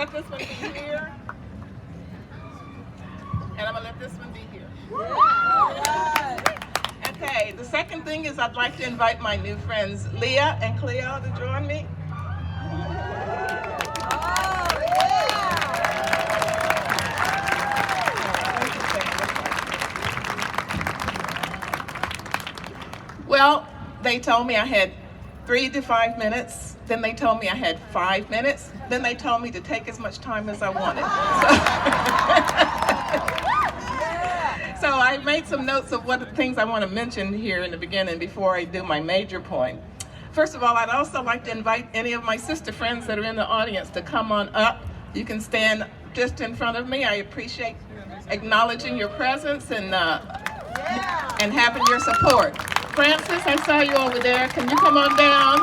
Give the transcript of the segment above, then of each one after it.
let this one be here. And I'm going to let this one be here. Okay, the second thing is I'd like to invite my new friends Leah and Cleo to join me. Well, they told me I had 3 to 5 minutes. Then they told me I had 5 minutes. Then they told me to take as much time as I wanted. So I made some notes of what the things I want to mention here in the beginning before I do my major point. First of all, I'd also like to invite any of my sister friends that are in the audience to come on up. You can stand just in front of me. I appreciate acknowledging your presence and having your support. Francis, I saw you over there. Can you come on down?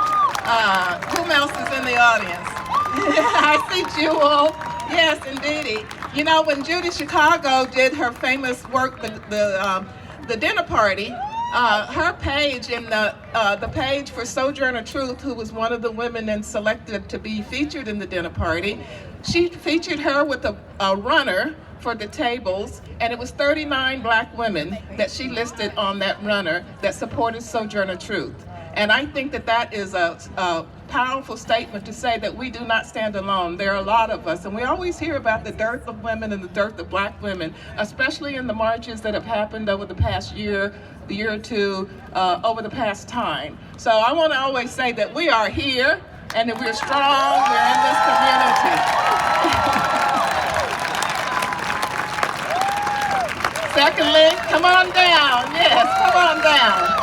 Who else is in the audience? I see Jewel. Yes, indeedy. You know, when Judy Chicago did her famous work, the dinner party, her page in the page for Sojourner Truth, who was one of the women then selected to be featured in the dinner party, she featured her with a runner for the tables, and it was 39 black women that she listed on that runner that supported Sojourner Truth. And I think that that is a powerful statement to say that we do not stand alone. There are a lot of us, and we always hear about the dearth of women and the dearth of black women, especially in the marches that have happened over the past year or two, over the past time. So I want to always say that we are here, and that we're strong, we're in this community. Secondly, come on down. Yes, come on down.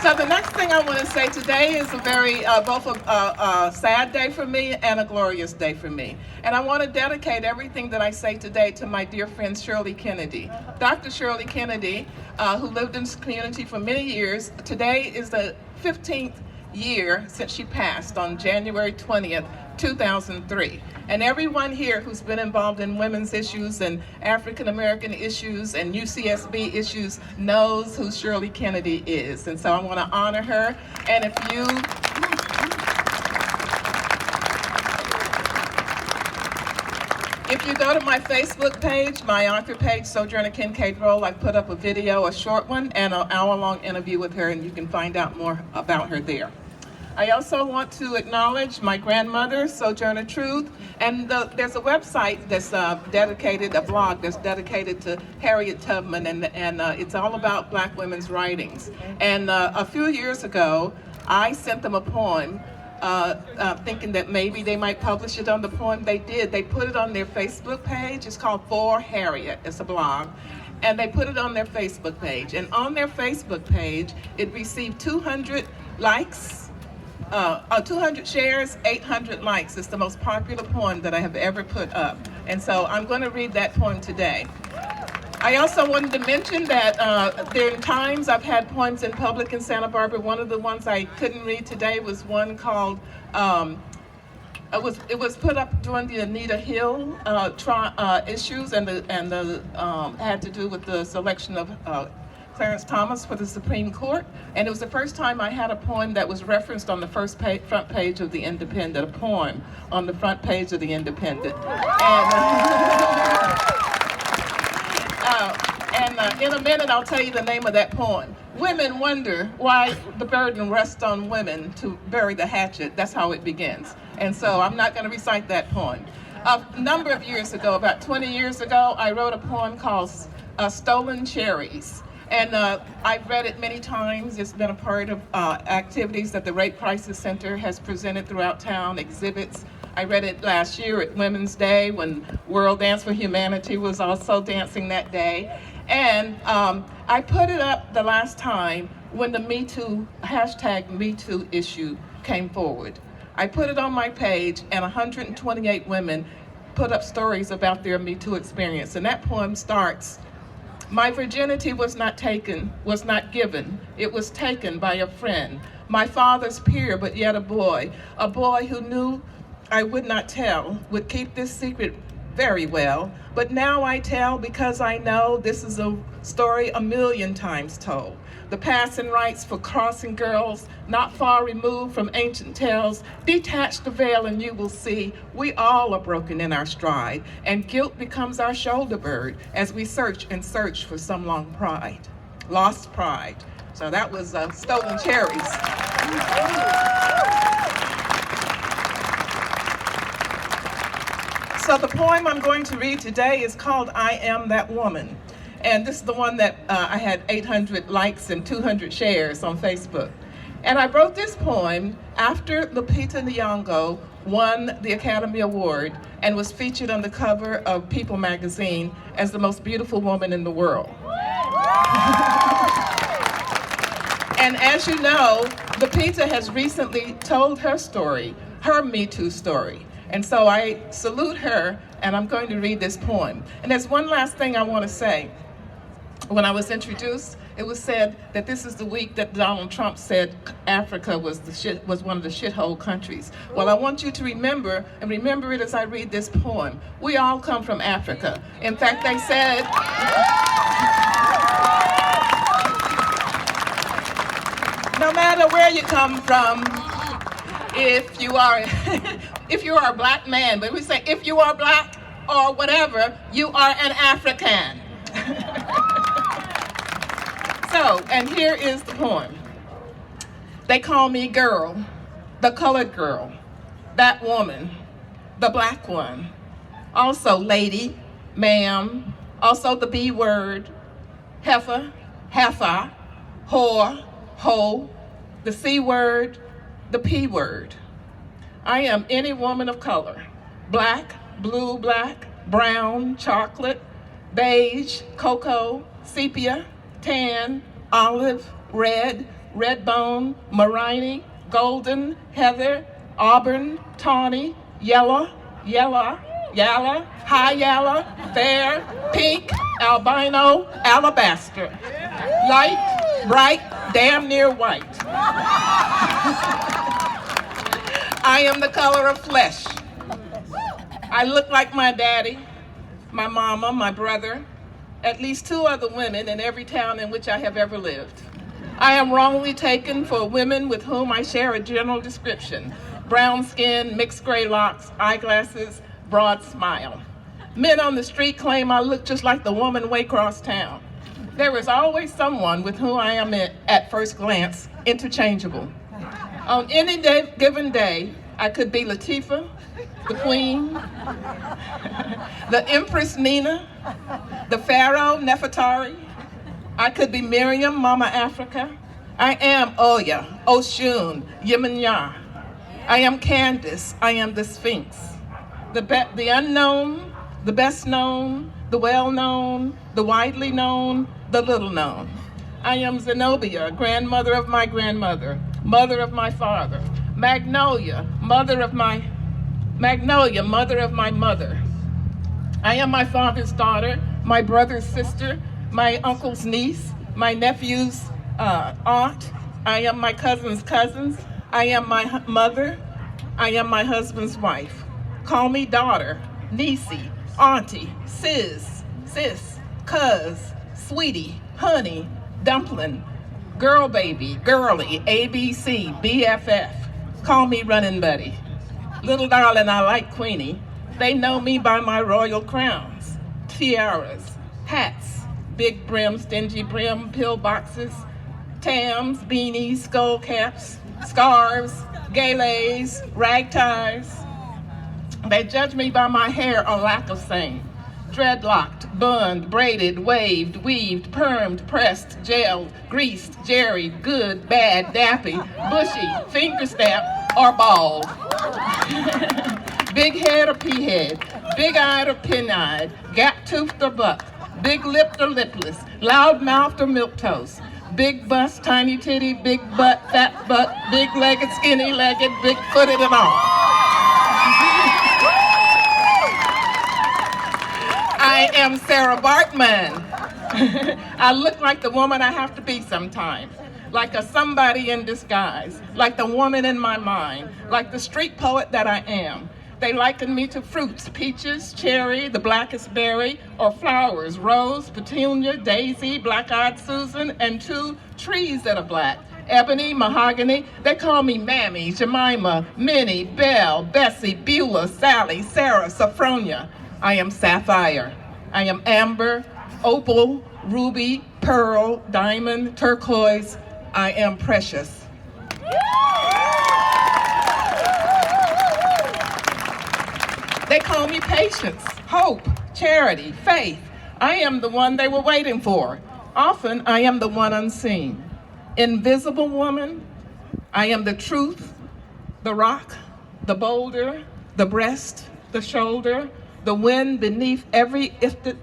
So the next thing I want to say today is a very, both a sad day for me and a glorious day for me. And I want to dedicate everything that I say today to my dear friend Shirley Kennedy. Dr. Shirley Kennedy, who lived in this community for many years, today is the 15th year since she passed on January 20th, 2003. And everyone here who's been involved in women's issues and African American issues and UCSB issues knows who Shirley Kennedy is. And so I want to honor her. And if you go to my Facebook page, my author page, Sojourner Kincaid Rolle, I put up a video, a short one, and an hour-long interview with her, and you can find out more about her there. I also want to acknowledge my grandmother, Sojourner Truth, and there's a website that's dedicated, a blog that's dedicated to Harriet Tubman, and it's all about black women's writings. And a few years ago, I sent them a poem, thinking that maybe they might publish it on the poem. They did. They put it on their Facebook page. It's called For Harriet. It's a blog. And they put it on their Facebook page. And on their Facebook page, it received 200 likes, 200 shares, 800 likes. It's the most popular poem that I have ever put up. And so I'm going to read that poem today. I also wanted to mention that there are times I've had poems in public in Santa Barbara. One of the ones I couldn't read today was one called, it was put up during the Anita Hill issues, and had to do with the selection of Clarence Thomas for the Supreme Court, and it was the first time I had a poem that was referenced on the front page of the Independent, a poem on the front page of the Independent. And in a minute I'll tell you the name of that poem. Women wonder why the burden rests on women to bury the hatchet. That's how it begins. And so I'm not going to recite that poem. A number of years ago, about 20 years ago, I wrote a poem called Stolen Cherries. And I've read it many times. It's been a part of activities that the Rape Crisis Center has presented throughout town, exhibits. I read it last year at Women's Day when World Dance for Humanity was also dancing that day. And I put it up the last time when the Me Too, hashtag Me Too issue came forward. I put it on my page, and 128 women put up stories about their Me Too experience. And that poem starts, "My virginity was not taken, was not given. It was taken by a friend. My father's peer, but yet a boy who knew I would not tell, would keep this secret very well, but now I tell because I know this is a story a million times told. The passing rites for crossing girls, not far removed from ancient tales. Detach the veil and you will see we all are broken in our stride, and guilt becomes our shoulder bird as we search and search for some long pride, lost pride. So that was Stolen Cherries. So the poem I'm going to read today is called I Am That Woman. And this is the one that I had 800 likes and 200 shares on Facebook. And I wrote this poem after Lupita Nyong'o won the Academy Award and was featured on the cover of People magazine as the most beautiful woman in the world. And as you know, Lupita has recently told her story, her Me Too story. And so I salute her, and I'm going to read this poem. And there's one last thing I want to say. When I was introduced, it was said that this is the week that Donald Trump said Africa was one of the shithole countries. Well, I want you to remember, and remember it as I read this poem. We all come from Africa. In fact, they said, no matter where you come from, if you are a black man, but we say if you are black or whatever, you are an African. So, and here is the poem. They call me girl, the colored girl, that woman, the black one, also lady, ma'am, also the B word, heifer, heifer, whore, hoe, the C word, the P word. I am any woman of color, black, blue, black, brown, chocolate, beige, cocoa, sepia, tan, olive, red, red bone, marini, golden, heather, auburn, tawny, yellow, yellow, yalla, high yellow, fair, pink, albino, alabaster, light, bright, damn near white. I am the color of flesh. I look like my daddy, my mama, my brother, at least 2 other women in every town in which I have ever lived. I am wrongly taken for women with whom I share a general description. Brown skin, mixed gray locks, eyeglasses, broad smile. Men on the street claim I look just like the woman way across town. There is always someone with whom I am at first glance interchangeable. On any given day, I could be Latifah, the Queen, the Empress Nina, the Pharaoh Nefertari. I could be Miriam, Mama Africa. I am Oya, Oshun, Yemenya. I am Candace. I am the Sphinx. The unknown, the best known, the well-known, the widely known, the little known. I am Zenobia, grandmother of my grandmother, mother of my father. Magnolia, mother of my mother. I am my father's daughter, my brother's sister, my uncle's niece, my nephew's aunt. I am my cousin's cousins. I am my mother. I am my husband's wife. Call me daughter, niecey, auntie, sis, cuz, sweetie, honey, dumpling, girl baby, girly, ABC, BFF. Call me running buddy. Little darling, I like Queenie. They know me by my royal crowns, tiaras, hats, big brim, stingy brim, pillboxes, tams, beanies, skull caps, scarves, galays, rag ties. They judge me by my hair or lack of same. Dreadlocked, bunned, braided, waved, weaved, permed, pressed, gelled, greased, jerried, good, bad, dappy, bushy, finger snap, or bald. Big head or pea head, big-eyed or pin-eyed, gap-toothed or buck, big-lipped or lipless, loud-mouthed or milquetoast, big bust, tiny titty, big butt, fat butt, big-legged, skinny-legged, big-footed and all. I am Sarah Bartman. I look like the woman I have to be sometimes, like a somebody in disguise, like the woman in my mind, like the street poet that I am. They liken me to fruits, peaches, cherry, the blackest berry, or flowers, rose, petunia, daisy, black-eyed Susan, and 2 trees that are black. Ebony, mahogany. They call me Mammy, Jemima, Minnie, Belle, Bessie, Beulah, Sally, Sarah, Sophronia. I am sapphire. I am amber, opal, ruby, pearl, diamond, turquoise. I am precious. They call me patience, hope, charity, faith. I am the one they were waiting for. Often I am the one unseen. Invisible woman, I am the truth, the rock, the boulder, the breast, the shoulder, the wind beneath every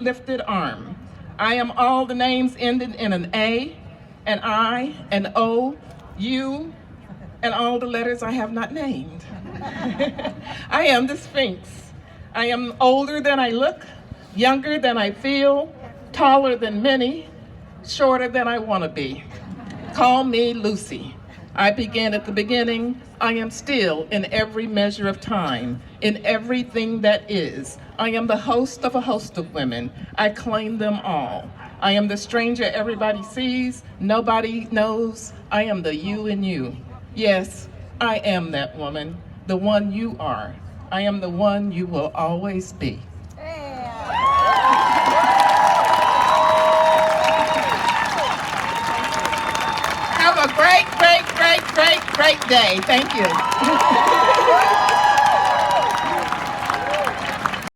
lifted arm. I am all the names ended in an A, an I, an O, you, and all the letters I have not named. I am the Sphinx. I am older than I look, younger than I feel, taller than many, shorter than I want to be. Call me Lucy. I began at the beginning. I am still in every measure of time, in everything that is. I am the host of a host of women. I claim them all. I am the stranger everybody sees, nobody knows. I am the you in you. Yes, I am that woman, the one you are. I am the one you will always be. Have a great, great, great, great, great day. Thank you.